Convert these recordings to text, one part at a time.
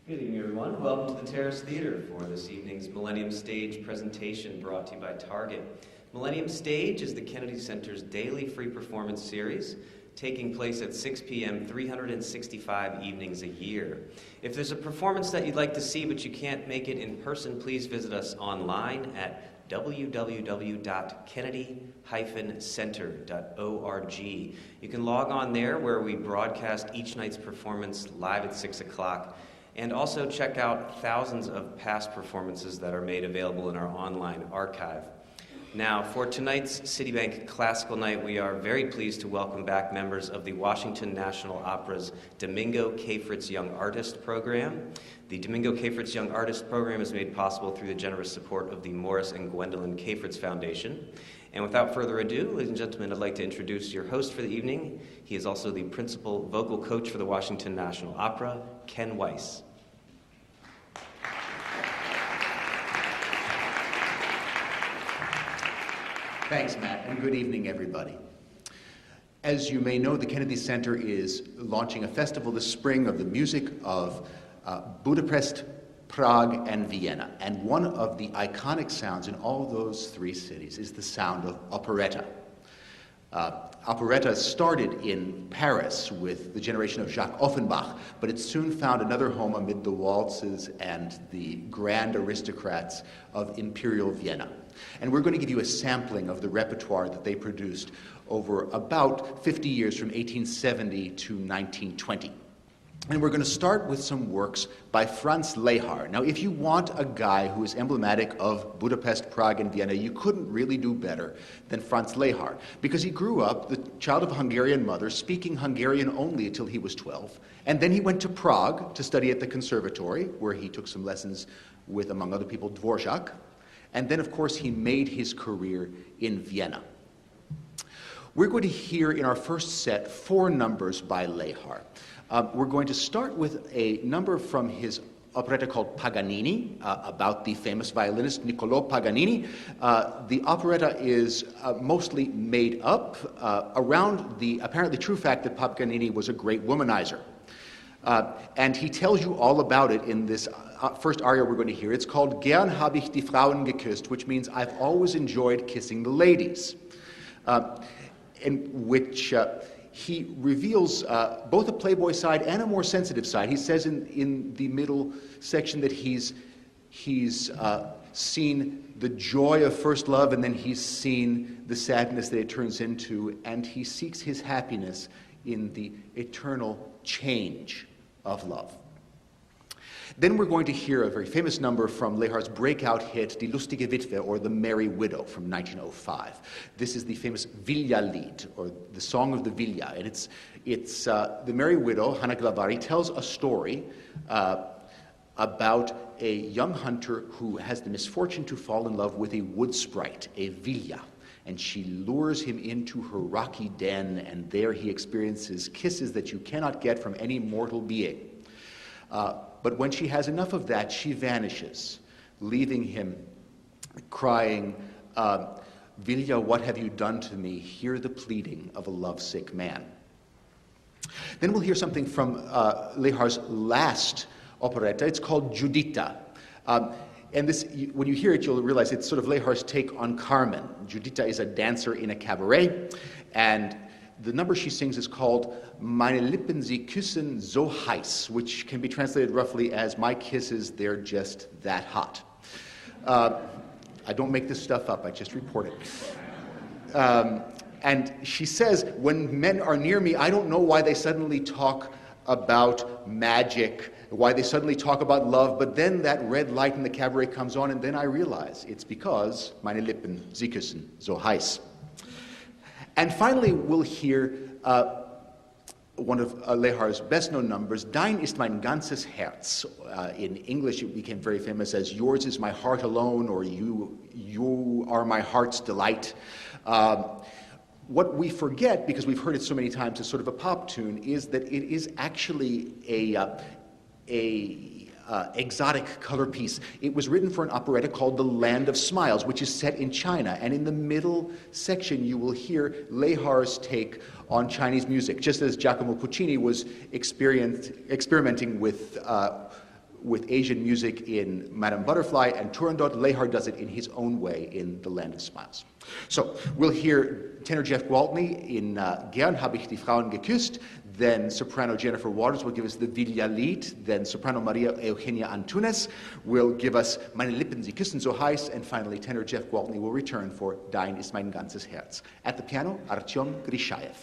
Good evening, everyone. Welcome to the Terrace Theater for this evening's Millennium Stage presentation brought to you by Target. Millennium Stage is the Kennedy Center's daily free performance series, taking place at 6 p.m. 365 evenings a year. If there's a performance that you'd like to see but you can't make it in person, please visit us online at www.kennedy-center.org. You can log on there where we broadcast each night's performance live at 6 o'clock, and also check out thousands of past performances that are made available in our online archive. Now, for tonight's Citibank Classical Night, we are very pleased to welcome back members of the Washington National Opera's Domingo-Cafritz Young Artist Program. The Domingo-Cafritz Young Artist Program is made possible through the generous support of the Morris and Gwendolyn Cafritz Foundation. And without further ado, ladies and gentlemen, I'd like to introduce your host for the evening. He is also the principal vocal coach for the Washington National Opera, Ken Weiss. Thanks, Matt, and good evening, everybody. As you may know, the Kennedy Center is launching a festival this spring of the music of Budapest, Prague, and Vienna. And one of the iconic sounds in all those three cities is the sound of operetta. Operetta started in Paris with the generation of Jacques Offenbach, but it soon found another home amid the waltzes and the grand aristocrats of Imperial Vienna. And we're going to give you a sampling of the repertoire that they produced over about 50 years from 1870 to 1920. And we're going to start with some works by Franz Leihar. Now, if you want a guy who is emblematic of Budapest, Prague, and Vienna, you couldn't really do better than Franz Leihar, because he grew up the child of a Hungarian mother, speaking Hungarian only until he was 12. And then he went to Prague to study at the conservatory, where he took some lessons with, among other people, Dvorak. And then, of course, he made his career in Vienna. We're going to hear in our first set 4 numbers by Leihar. We're going to start with a number from his operetta called Paganini, about the famous violinist Niccolò Paganini. The operetta is mostly made up around the apparently true fact that Paganini was a great womanizer. And he tells you all about it in this first aria we're going to hear. It's called Gern hab ich die Frauen geküsst, which means I've always enjoyed kissing the ladies, in which he reveals both a playboy side and a more sensitive side. He says in the middle section that he's seen the joy of first love, and then he's seen the sadness that it turns into, and he seeks his happiness in the eternal change of love. Then we're going to hear a very famous number from Leihar's breakout hit, Die lustige Witwe, or The Merry Widow, from 1905. This is the famous Villa-Lied, or the Song of the Villa. And it's The Merry Widow, Hanna Glavari, tells a story about a young hunter who has the misfortune to fall in love with a wood sprite, a Villa. And she lures him into her rocky den, and there he experiences kisses that you cannot get from any mortal being. But when she has enough of that, she vanishes, leaving him crying, Villa, what have you done to me? Hear the pleading of a lovesick man. Then we'll hear something from Leihar's last operetta. It's called Juditha. And this, when you hear it, you'll realize it's sort of Leihar's take on Carmen. Juditha is a dancer in a cabaret, and the number she sings is called Meine Lippen, sie küssen so heiß, which can be translated roughly as my kisses, they're just that hot. I don't make this stuff up, I just report it. And she says, when men are near me, I don't know why they suddenly talk about magic, why they suddenly talk about love, but then that red light in the cabaret comes on, and then I realize it's because Meine Lippen, sie küssen so heiß. And finally, we'll hear one of Leihar's best-known numbers, Dein ist mein ganzes Herz. In English, it became very famous as Yours is my heart alone, or You are my heart's delight. What we forget, because we've heard it so many times as sort of a pop tune, is that it is actually a exotic color piece. It was written for an operetta called The Land of Smiles, which is set in China. And in the middle section, you will hear Leihar's take on Chinese music, just as Giacomo Puccini was experimenting with with Asian music in Madame Butterfly, and Turandot. Leihar does it in his own way in The Land of Smiles. So we'll hear tenor Jeff Gwaltney in Gern hab ich die Frauen geküsst, then soprano Jennifer Waters will give us the Villa-Lied, then soprano Maria Eugenia Antunes will give us Meine Lippen, sie küssen so heiß, and finally tenor Jeff Gwaltney will return for Dein ist mein ganzes Herz. At the piano, Artyom Grishayev.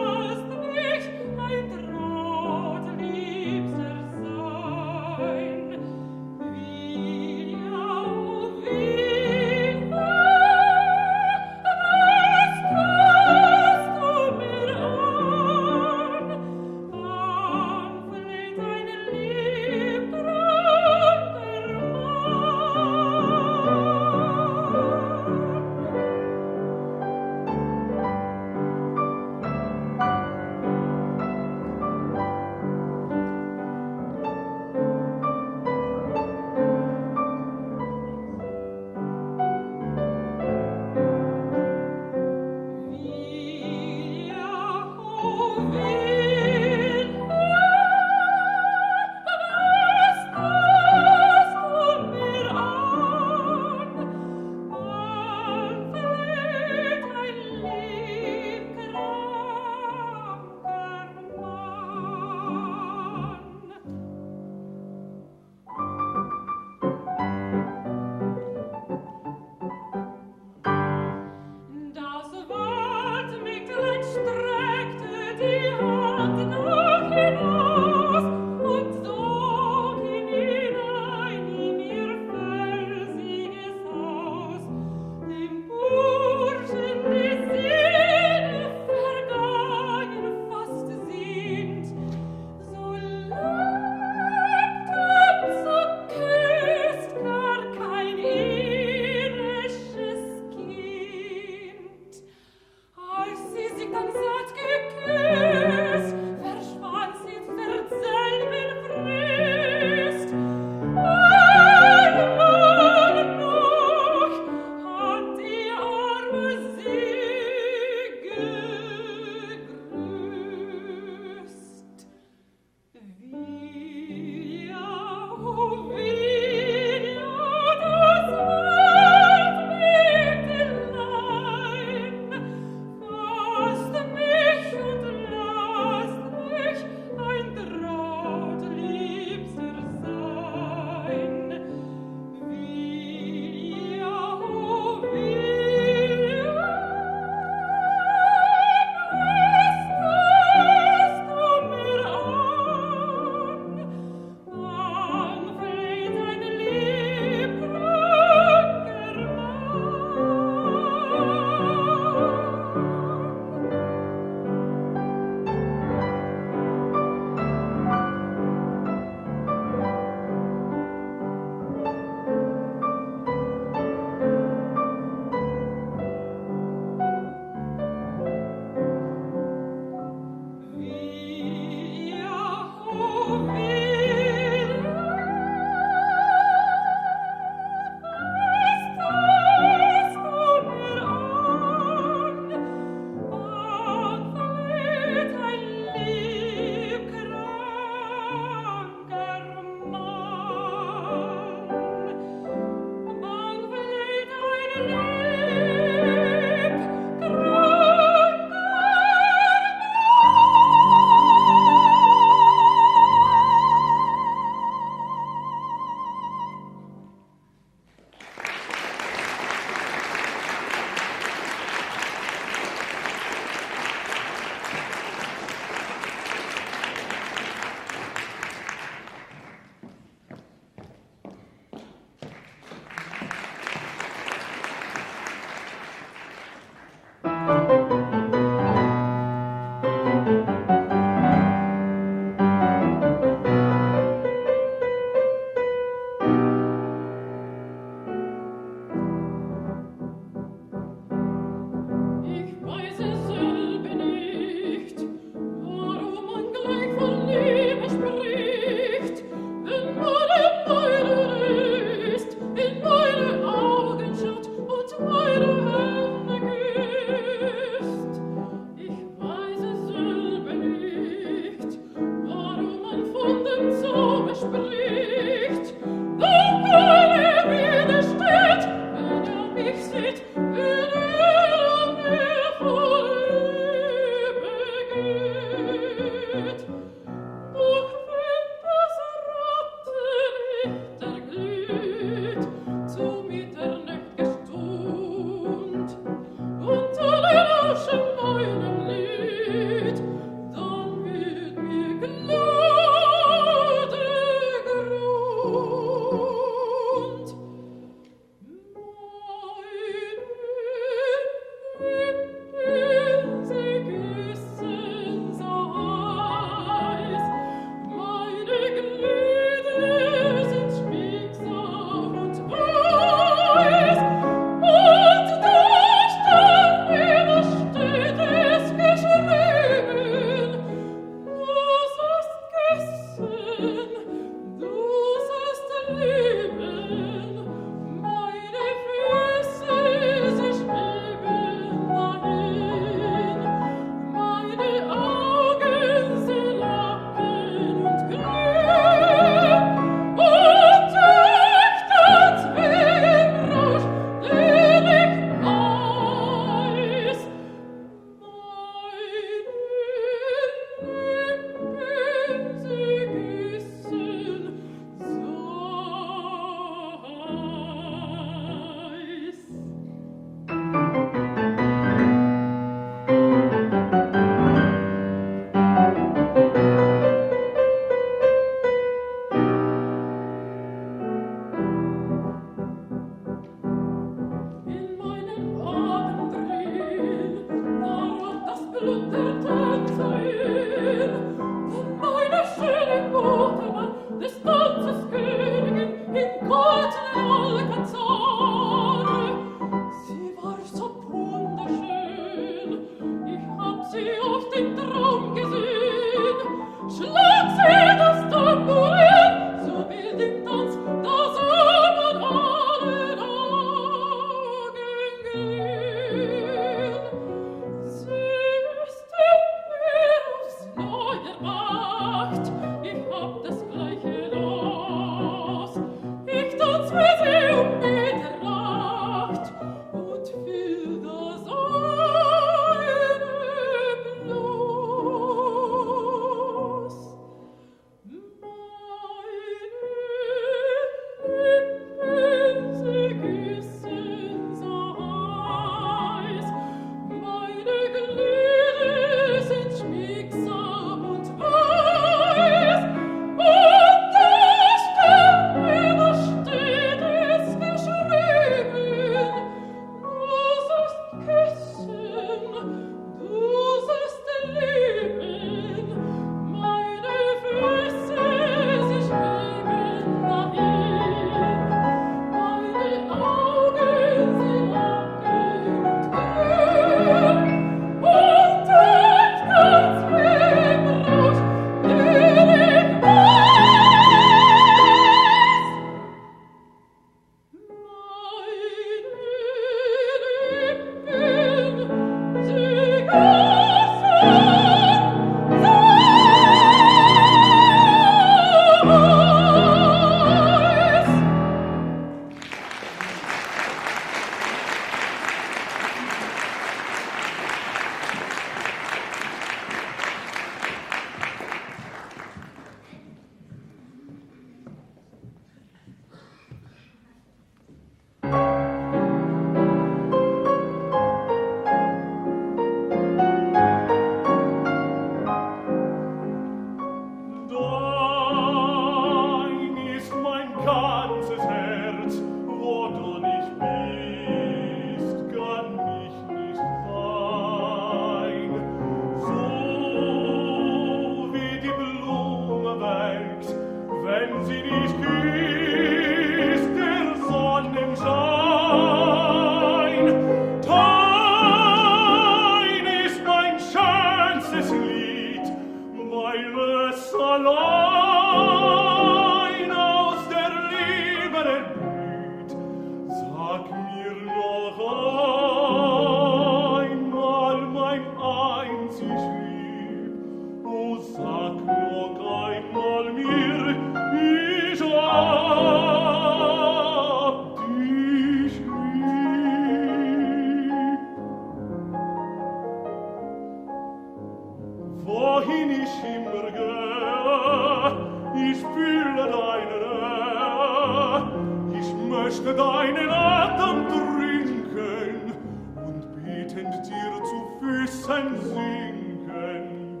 möchte deinen Atem trinken und betend dir zu Füßen sinken,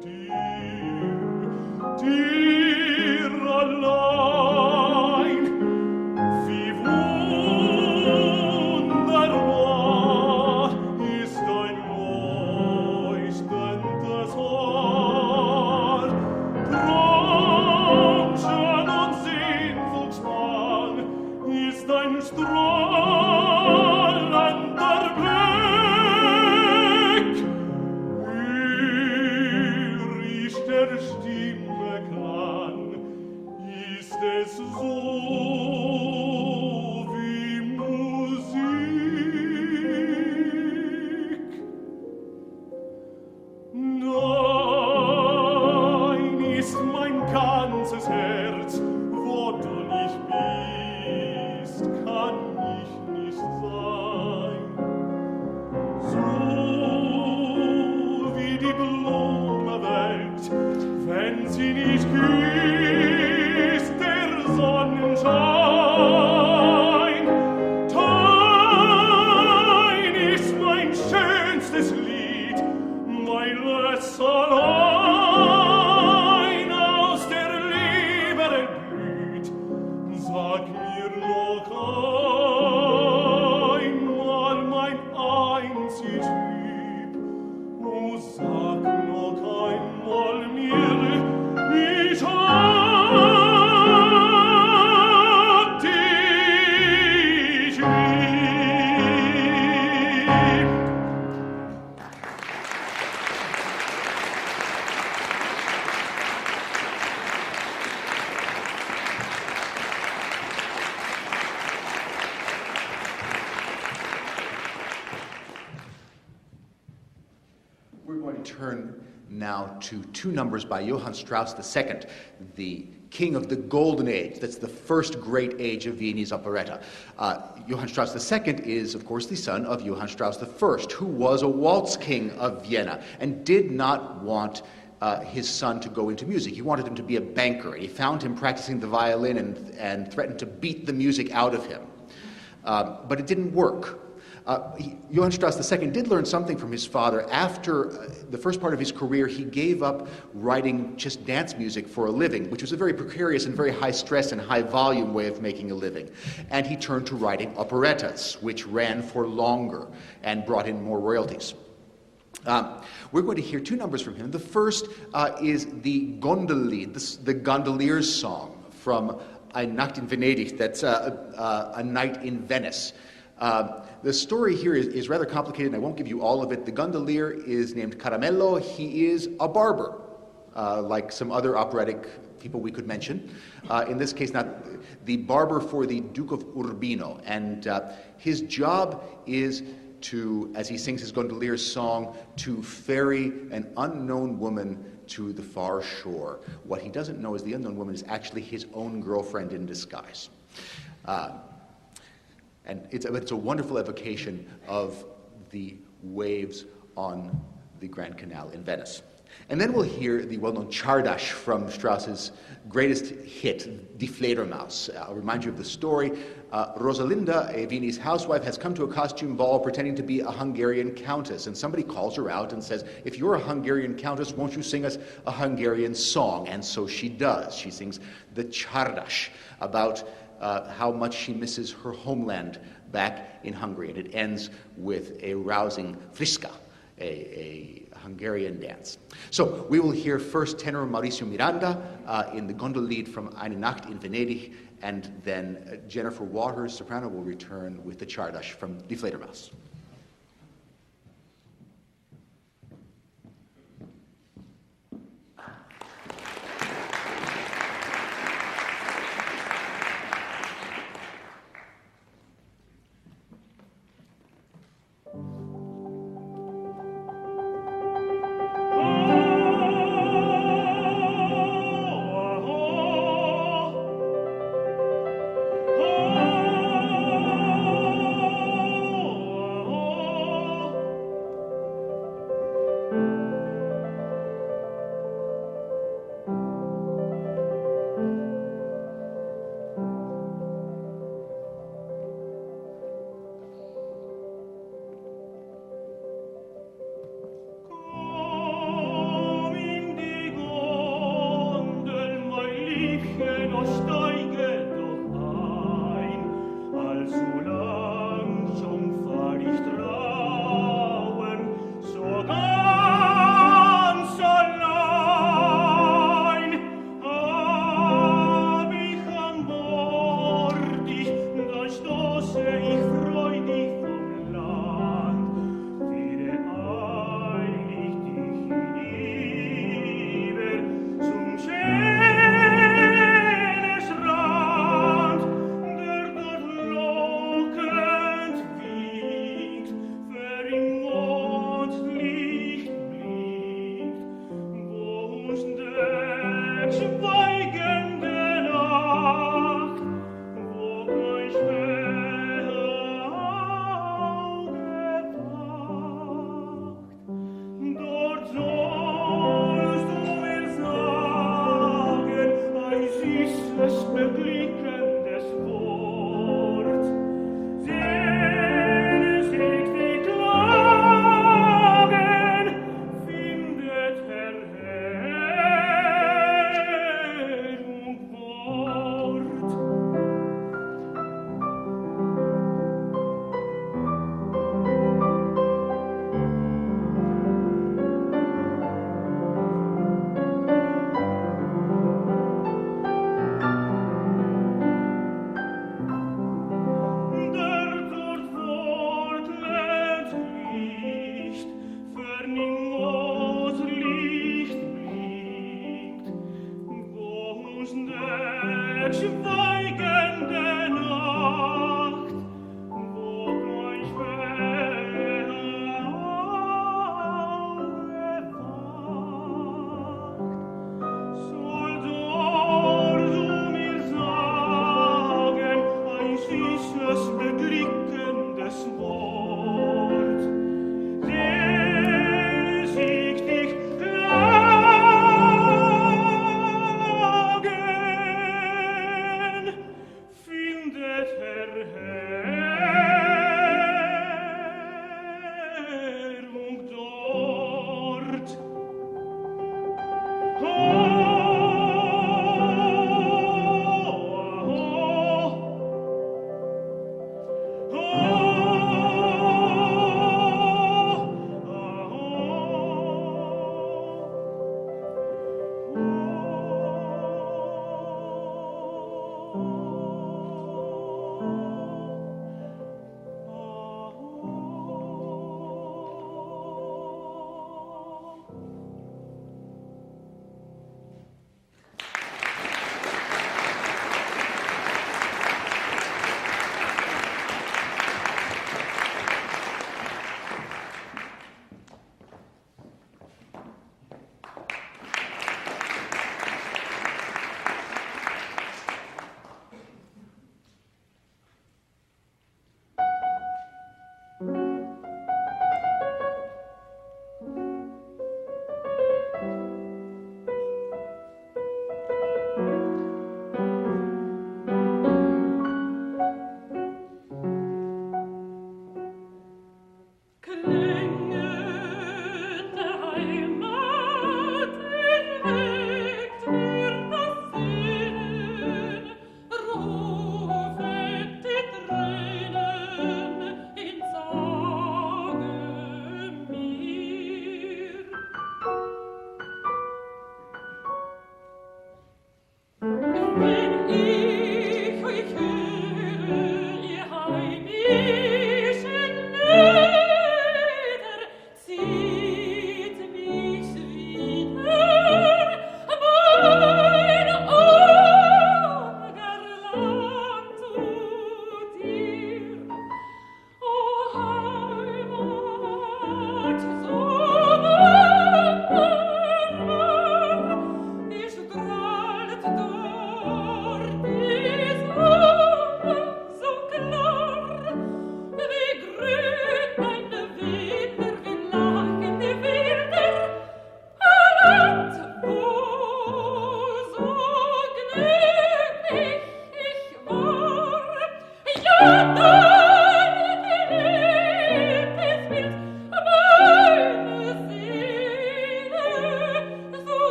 dir allein. Wie wunderbar ist dein leuchtendes Haar, Traumschön und sehnsuchtsvoll ist dein strahlender Blick. Hör ich der Stimme Klang, ist es so wie Musik. Nein, ist mein ganzes Herz, wo du nicht bist, kann ich nicht sein. So wie die Blume welkt, wenn sie nicht küsst, der Sonnenschein. Dein ist mein schönstes Lied, weil es allein aus der Liebe erblüht. Sag mir noch einmal, mein einzig Lieb, oh, sag noch einmal mir, ich hab dich lieb. We're going to turn now to two numbers by Johann Strauss II, the king of the Golden Age. That's the first great age of Viennese operetta. Johann Strauss II is, of course, the son of Johann Strauss I, who was a waltz king of Vienna and did not want his son to go into music. He wanted him to be a banker, and he found him practicing the violin and threatened to beat the music out of him. But it didn't work. Johann Strauss II did learn something from his father. After the first part of his career, he gave up writing just dance music for a living, which was a very precarious and very high-stress and high-volume way of making a living. And he turned to writing operettas, which ran for longer and brought in more royalties. We're going to hear two numbers from him. The first is the Gondellied, the Gondolier's song from Eine Nacht in Venedig. That's a night in Venice. The story here is rather complicated, and I won't give you all of it. The gondolier is named Caramello. He is a barber, like some other operatic people we could mention. In this case, not the barber for the Duke of Urbino. And his job is to, as he sings his gondolier's song, to ferry an unknown woman to the far shore. What he doesn't know is the unknown woman is actually his own girlfriend in disguise. And it's a wonderful evocation of the waves on the Grand Canal in Venice. And then we'll hear the well-known Czardas from Strauss's greatest hit, Die Fledermaus. I'll remind you of the story. Rosalinda, a Viennese housewife, has come to a costume ball pretending to be a Hungarian countess, and somebody calls her out and says, if you're a Hungarian countess, won't you sing us a Hungarian song? And so she does. She sings the Czardas about how much she misses her homeland back in Hungary, and it ends with a rousing friska, a Hungarian dance. So we will hear first tenor Mauricio Miranda in the Gondellied from Eine Nacht in Venedig, and then Jennifer Waters, soprano, will return with the Czardas from Die Fledermaus. Oh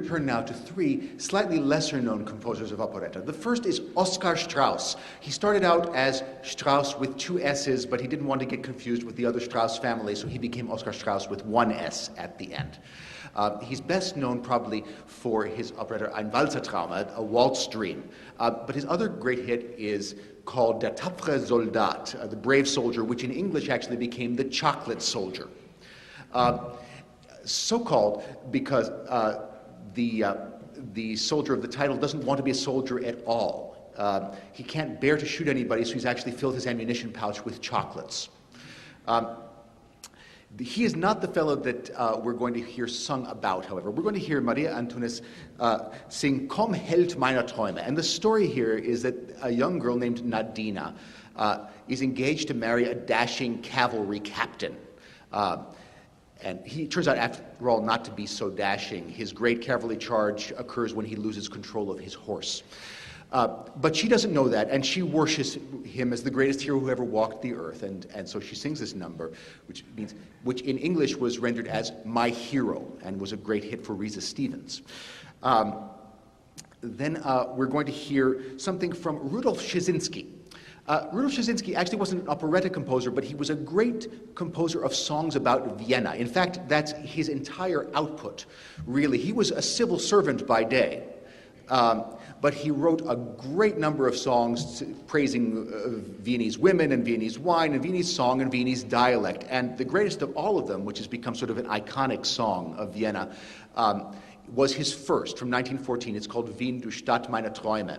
turn now to three slightly lesser-known composers of operetta. The first is Oskar Strauss. He started out as Strauss with two S's, but he didn't want to get confused with the other Strauss family, so he became Oskar Strauss with one S at the end. He's best known probably for his operetta Ein Walzertraum, a waltz dream. But his other great hit is called Der tapfere Soldat, the brave soldier, which in English actually became the chocolate soldier. So called because the soldier of the title doesn't want to be a soldier at all. He can't bear to shoot anybody, so he's actually filled his ammunition pouch with chocolates. He is not the fellow that we're going to hear sung about, however. We're going to hear Maria Antunes sing Komm Held meiner Träume. And the story here is that a young girl named Nadina is engaged to marry a dashing cavalry captain. And he turns out, after all, not to be so dashing. His great cavalry charge occurs when he loses control of his horse. But she doesn't know that, and she worships him as the greatest hero who ever walked the earth. And so she sings this number, which in English was rendered as My Hero, and was a great hit for Risa Stevens. Then we're going to hear something from Rudolph Zizinski. Rudolph Zizinski actually wasn't an operetta composer, but he was a great composer of songs about Vienna. In fact, that's his entire output, really. He was a civil servant by day. But he wrote a great number of songs praising Viennese women and Viennese wine and Viennese song and Viennese dialect. And the greatest of all of them, which has become sort of an iconic song of Vienna, was his first from 1914. It's called Wien, du Stadt meiner Träume.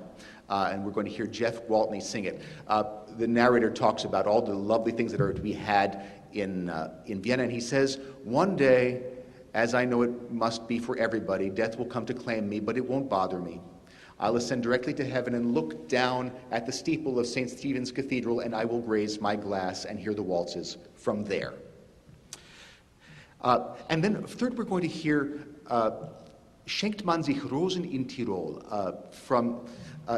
And we're going to hear Jeff Gwaltney sing it. The narrator talks about all the lovely things that are to be had in Vienna, and he says, "One day, as I know it must be for everybody, death will come to claim me, but it won't bother me. I'll ascend directly to heaven and look down at the steeple of St. Stephen's Cathedral, and I will raise my glass and hear the waltzes from there." And then third, we're going to hear Schenkt man sich Rosen in Tirol from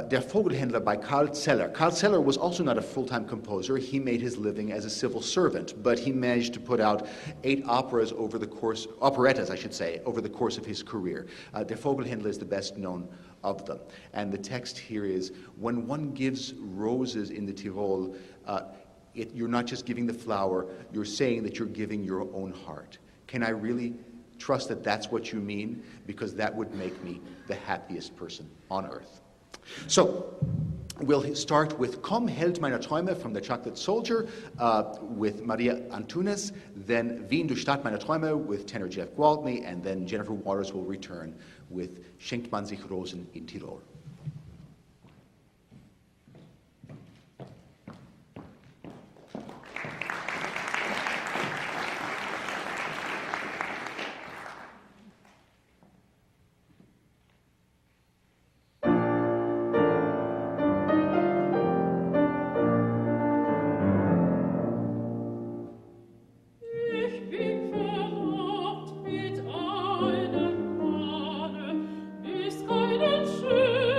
Der Vogelhändler by Karl Zeller. Karl Zeller was also not a full-time composer. He made his living as a civil servant, but he managed to put out 8 operettas, over the course of his career. Der Vogelhändler is the best known of them. And the text here is, when one gives roses in the Tyrol, you're not just giving the flower, you're saying that you're giving your own heart. Can I really trust that that's what you mean? Because that would make me the happiest person on earth. So, we'll start with Komm Held meiner Träume from the Chocolate Soldier with Maria Antunes, then Wien, du Stadt meiner Träume with tenor Jeff Gwaltney, and then Jennifer Waters will return with Schenkt man sich Rosen in Tirol. Schön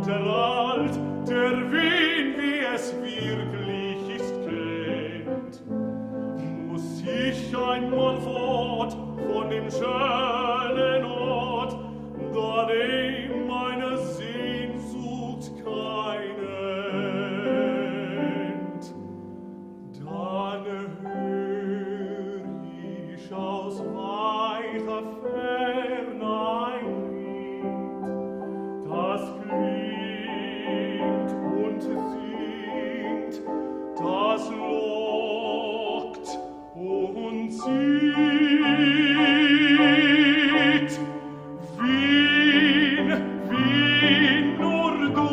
der alt, der Wien, wie es wirklich ist, kennt. Muss ich einmal fort von dem schönen Ort, da dem meine Sehnsucht keine End. Dann hör ich aus weiter Ferne ein Lied, das klingt und singt, das lockt und zieht. Wien, Wien, nur du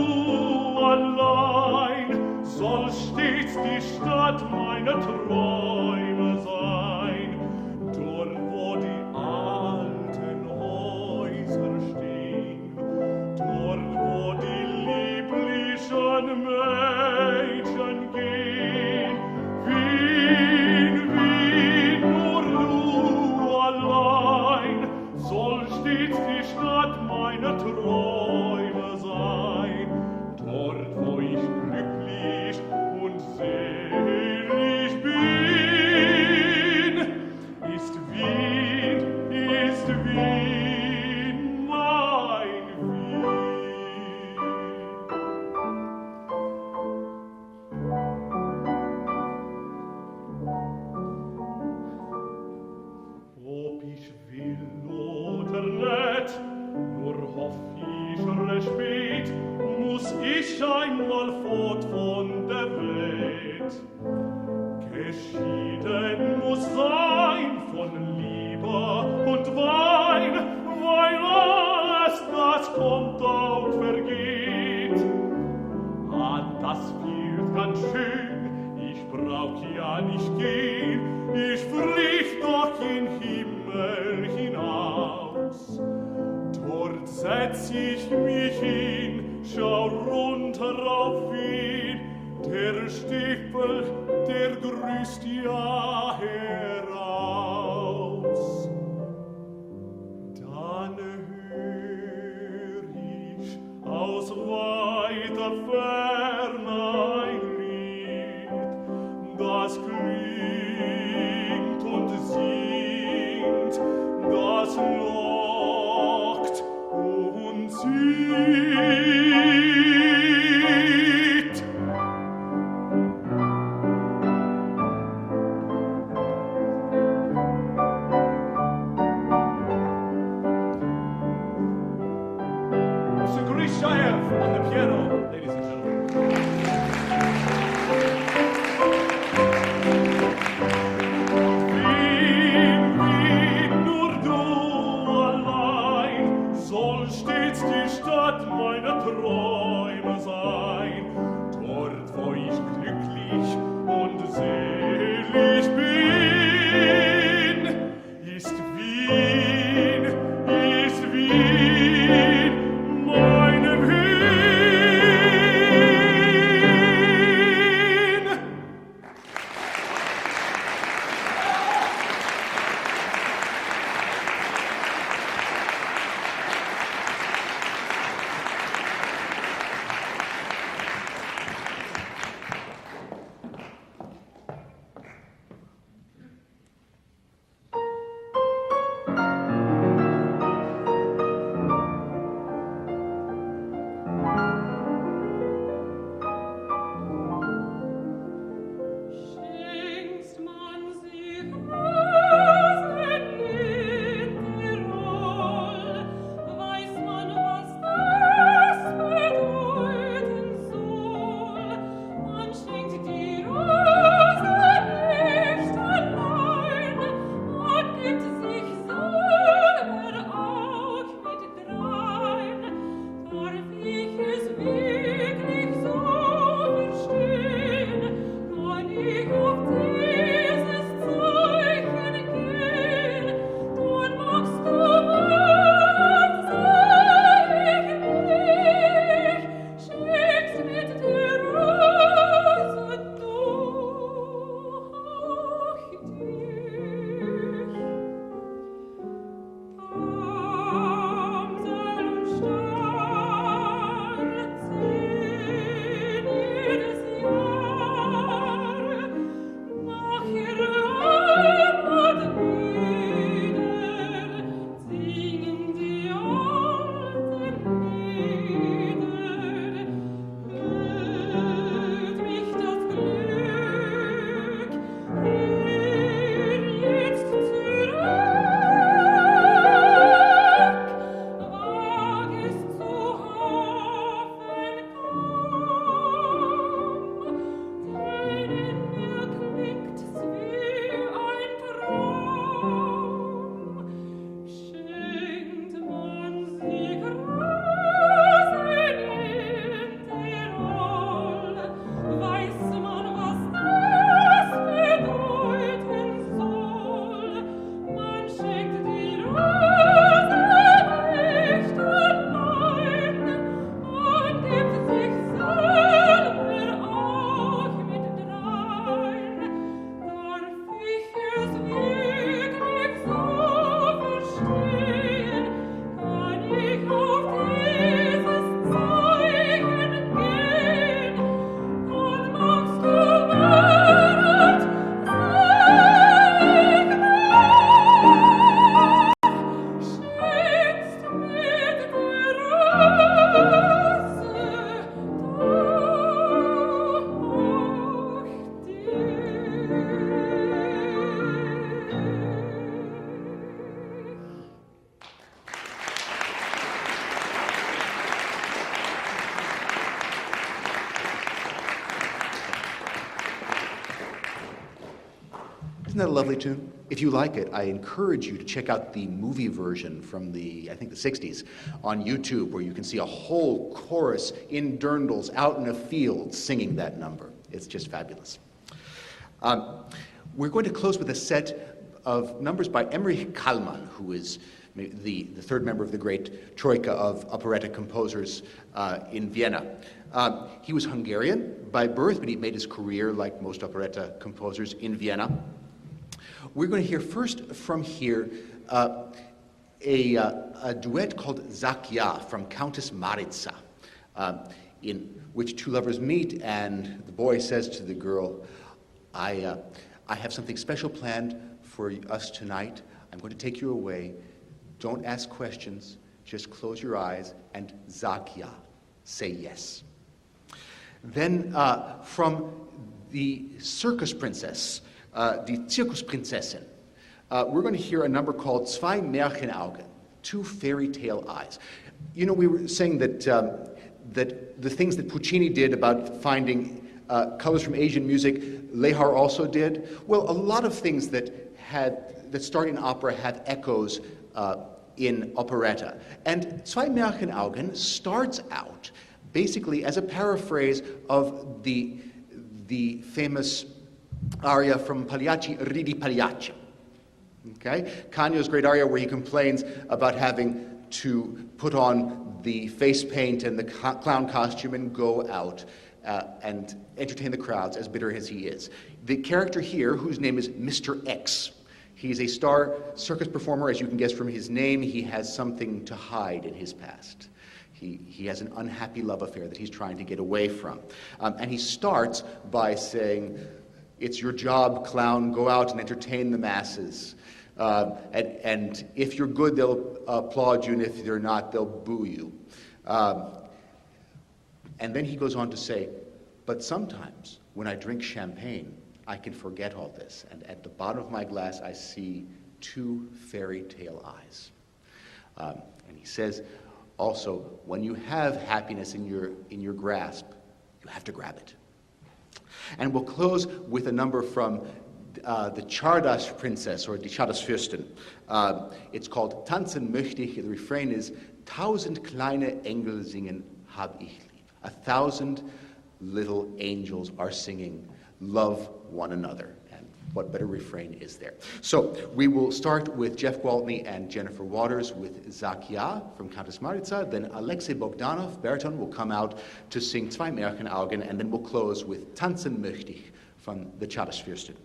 allein soll stets die Stadt meiner Träume sein. Dort, wo die alten Häuser stehen, dort, wo die lieblichen Mädchen gehen. Wien, Wien, nur du allein soll stets die Stadt meiner Träume sein. Dort, wo ich glücklich und selig bin, ist Wien, mein Wien. Ob ich will oder nicht, nur hoff ich recht spät, muss ich einmal fort von der Welt. Geschieden muss sein von Liebe und Wein, weil alles, das kommt und vergeht. Ah, das wird ganz schön, ich brauch ja nicht gehen, ich flieg doch in Himmel hinaus. Dort setz ich mich hin, schau runter auf Wien, der Stiefel, der grüßt ja heraus. Dann hör ich aus weiter Ferne ein Lied, das klingt und singt, das lockt und zieht. Mr. Grishayev on the piano, ladies and gentlemen. Wien, Wien, nur du allein soll stets die Stadt meiner Träume sein. Dort, wo ich glücklich und selig bin, ist Wien, meine Wien. Isn't that a lovely tune? If you like it, I encourage you to check out the movie version from the 60s on YouTube, where you can see a whole chorus in dirndls out in a field singing that number. It's just fabulous. We're going to close with a set of numbers by Emery Kalman, who is the third member of the great troika of operetta composers in Vienna. He was Hungarian by birth, but he made his career, like most operetta composers, in Vienna. We're going to hear first from here a duet called Zakia from Countess Maritza, in which two lovers meet, and the boy says to the girl, I have something special planned for us tonight. I'm going to take you away. Don't ask questions. Just close your eyes and Zakia, say yes. Then from the Circus Princess, die Zirkusprinzessin, we're going to hear a number called Zwei Märchenaugen, two fairy tale eyes. You know, we were saying that the things that Puccini did about finding colors from Asian music, Leihar also did. Well, a lot of things that start in opera have echoes in operetta. And Zwei Märchenaugen starts out basically as a paraphrase of the famous aria from Pagliacci, Ridi Pagliacci. Okay? Canio's great aria where he complains about having to put on the face paint and the clown costume and go out and entertain the crowds, as bitter as he is. The character here, whose name is Mr. X, he's a star circus performer. As you can guess from his name, he has something to hide in his past. He has an unhappy love affair that he's trying to get away from. And he starts by saying, "It's your job, clown, go out and entertain the masses. And if you're good, they'll applaud you, and if you're not, they'll boo you." And then he goes on to say, "But sometimes when I drink champagne, I can forget all this, and at the bottom of my glass I see two fairy tale eyes." And he says also, when you have happiness in your grasp, you have to grab it. And we'll close with a number from the Czardas Princess, or die Czardas-Fürstin. It's called Tanzen möchte ich. The refrain is, 1000 kleine Engel singen hab ich lieb. 1,000 little angels are singing, love one another. And what better refrain is there? So we will start with Jeff Gwaltney and Jennifer Waters with Zakia from Countess Maritza. Then Alexei Bogdanov, baritone, will come out to sing Zwei Märchenaugen, and then we'll close with Tanzen möchte ich from the Czardas-Fürstin.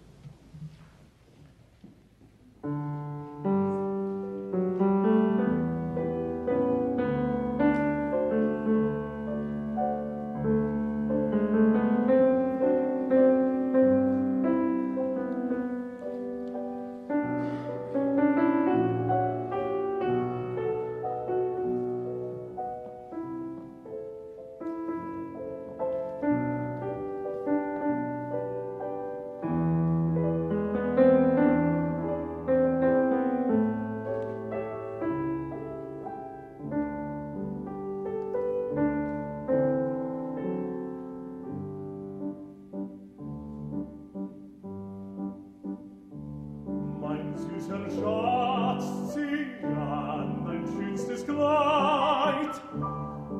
Süßer Schatz, zieh an dein schönstes Kleid.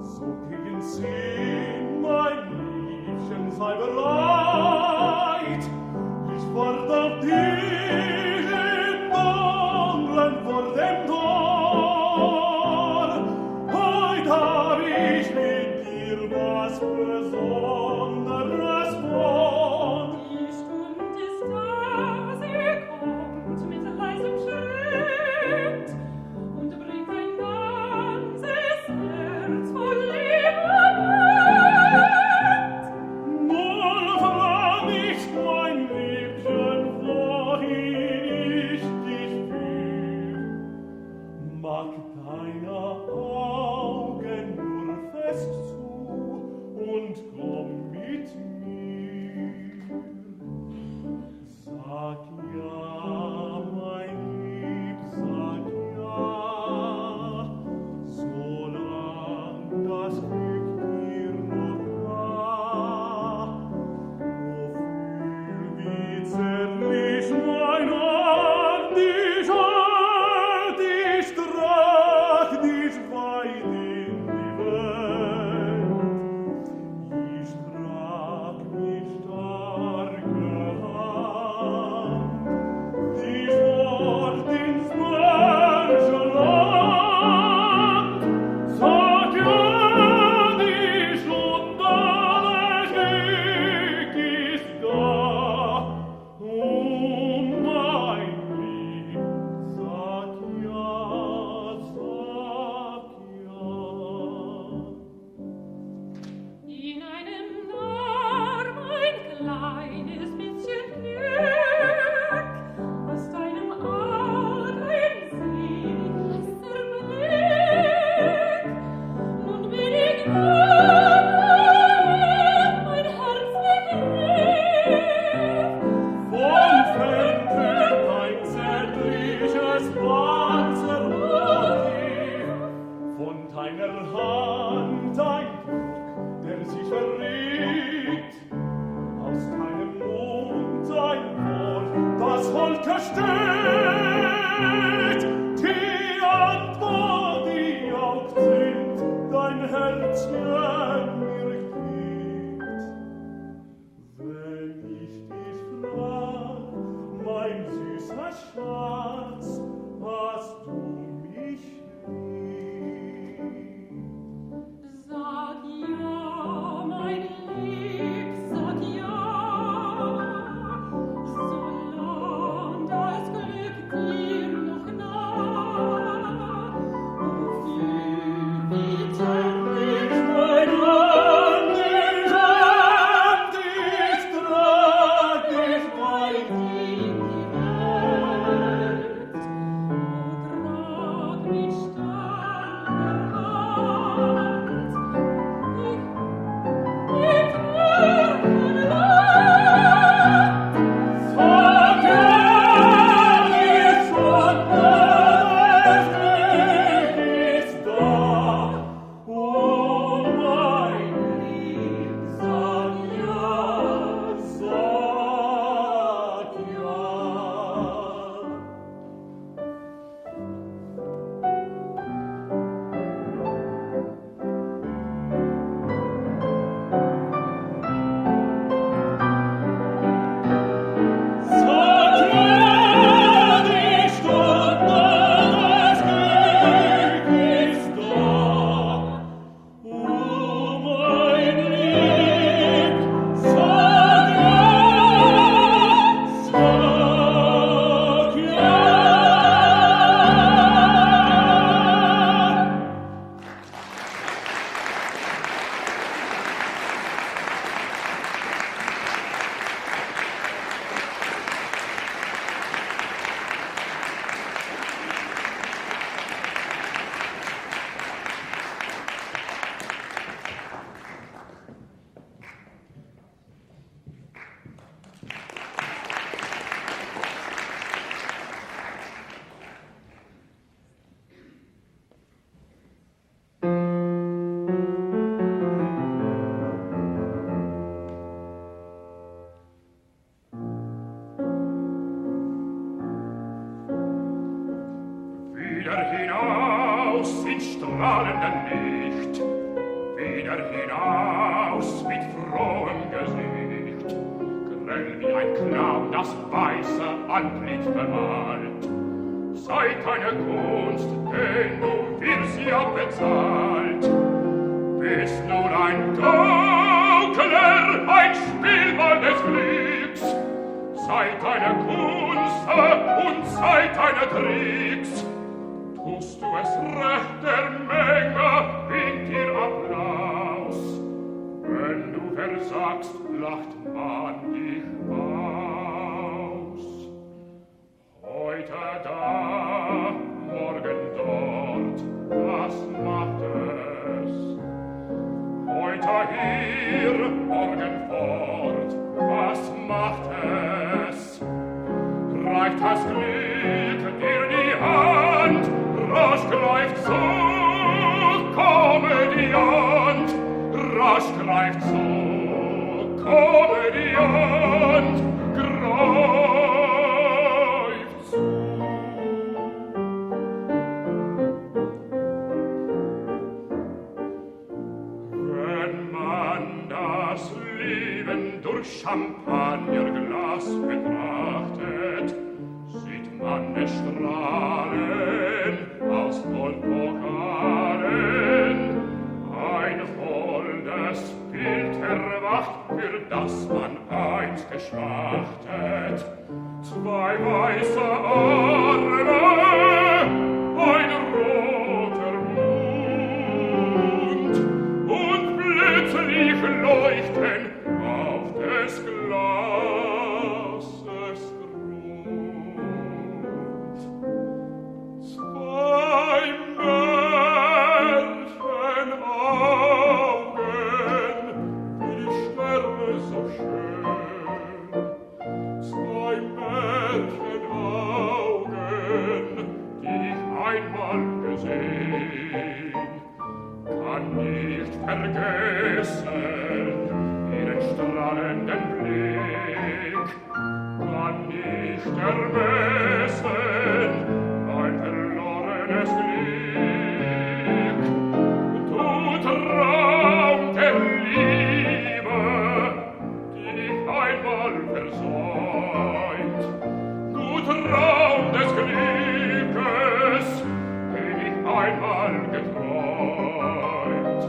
So gegen 10, mein Liebchen, sei bereit. Ich warte auf dich im Dunkeln vor dem Tor. Heut hab ich mit dir was Besonderes vor. Die Stund ist da, sie kommt mit leisem Schritt und bringt ein ganzes Herz voll Liebe mit. Wohl frag nicht, mein Liebchen, wohin ich dich führ. Mag deine Augen nur fest zu und komm mit mir. Sag ja, mein Lieb, sag ja, solang das Glück dir noch nah. O fühl, wie zärtlich mein wieder hinaus mit frohem Gesicht, grell wie ein Clown das weiße Antlitz bemalt. Sei keine Kunst, denn du wirst ja bezahlt. Bist nur ein Gaukler, ein Spielball des Glücks. Sei keine Kunst und sei keine Tricks. Tust du es recht der Menge, winkt dir Applaus. Wenn du versagst, lacht man dich aus. Heute da, morgen dort, was macht es? Heute hier, morgen fort, was macht es? Reicht das Glück dir die Hand, rasch greift so, Komödiant, rasch greift so, Komödiant, greift so. Wenn man das Leben durch Champagnerglas betrachtet, sieht man es strahlen aus Goldpokalen. Ein holdes Bild erwacht, für das man einst geschlachtet. Zwei weiße Arme, ein roter Mund und plötzlich leuchten auf des Glases Grund. Zwei Märchenaugen, wie die Sterne so schön. Zwei Märchenaugen, die ich einmal gesehen, kann nicht vergessen ihren strahlenden Blick, kann nicht ermessen mein verlorenes Glück. Du Traum der Liebe, die ich einmal versäumt, du Traum des Glückes, den ich einmal geträumt,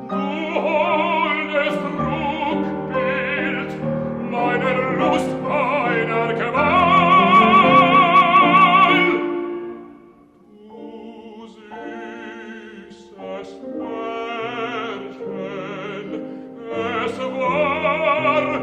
du holdes Trugbild meiner Lust, meiner Gewalt. Du süßes Märchen, es war einmal.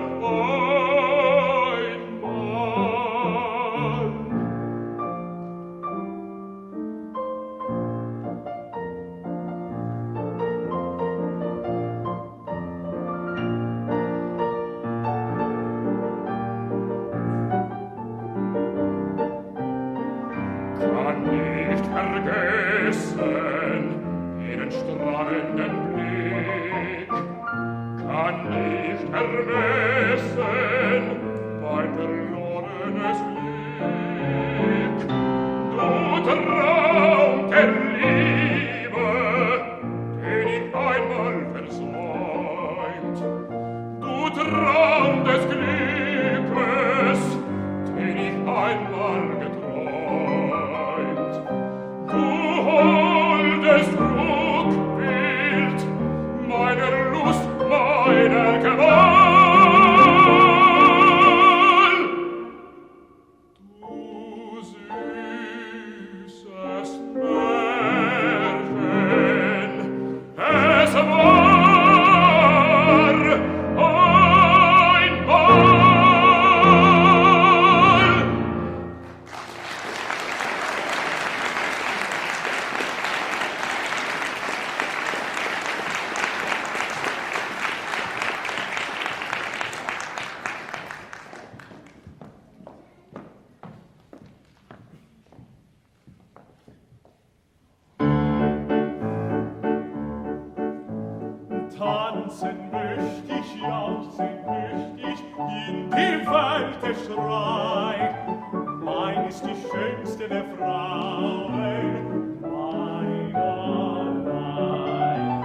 Kann nicht vergessen ihren strahlenden Blick, kann nicht ermessen mein verlorenes Glück. Du Traum der Liebe, den ich einmal versäumt, du Traum des Glückes, den ich einmal geträumt, du holdes Trugbild meiner Lust, meiner Gewalt. Du süßes Märchen, es war einmal. Tanzen möcht ich, jauchzen möcht ich, in die Welt der Schrei. Mein ist die schönste der Frauen, mein allein.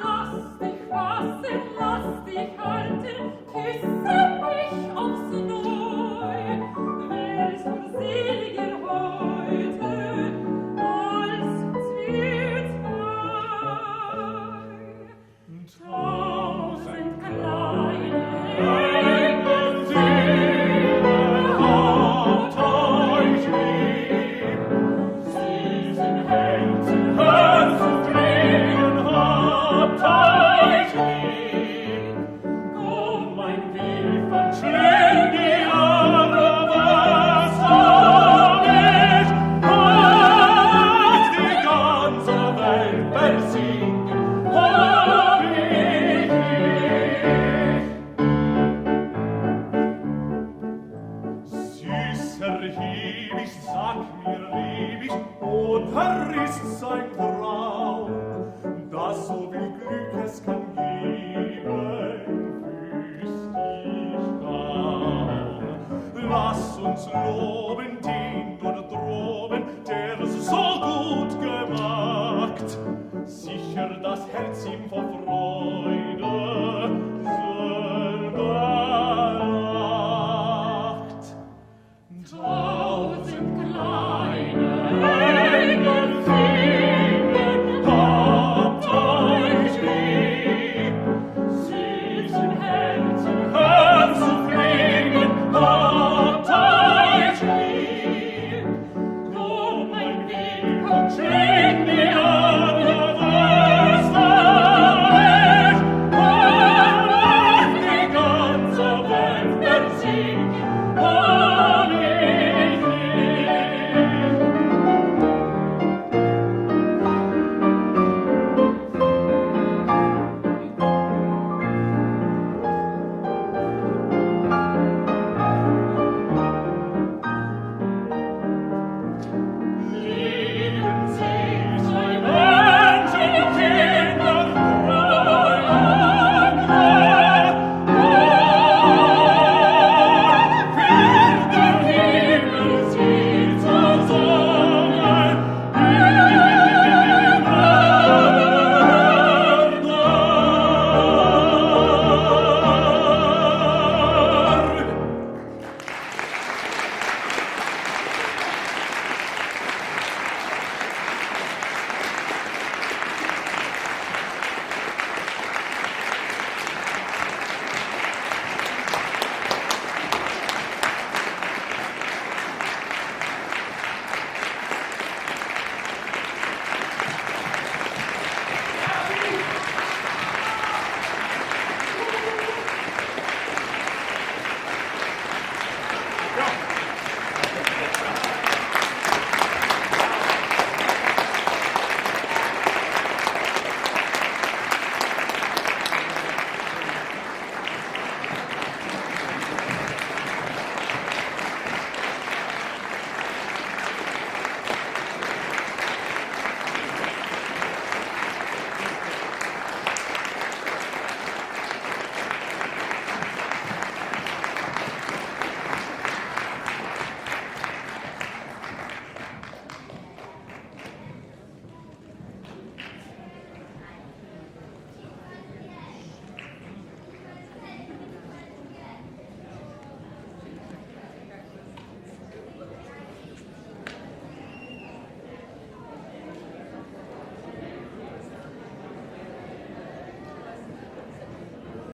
Lass dich das Lob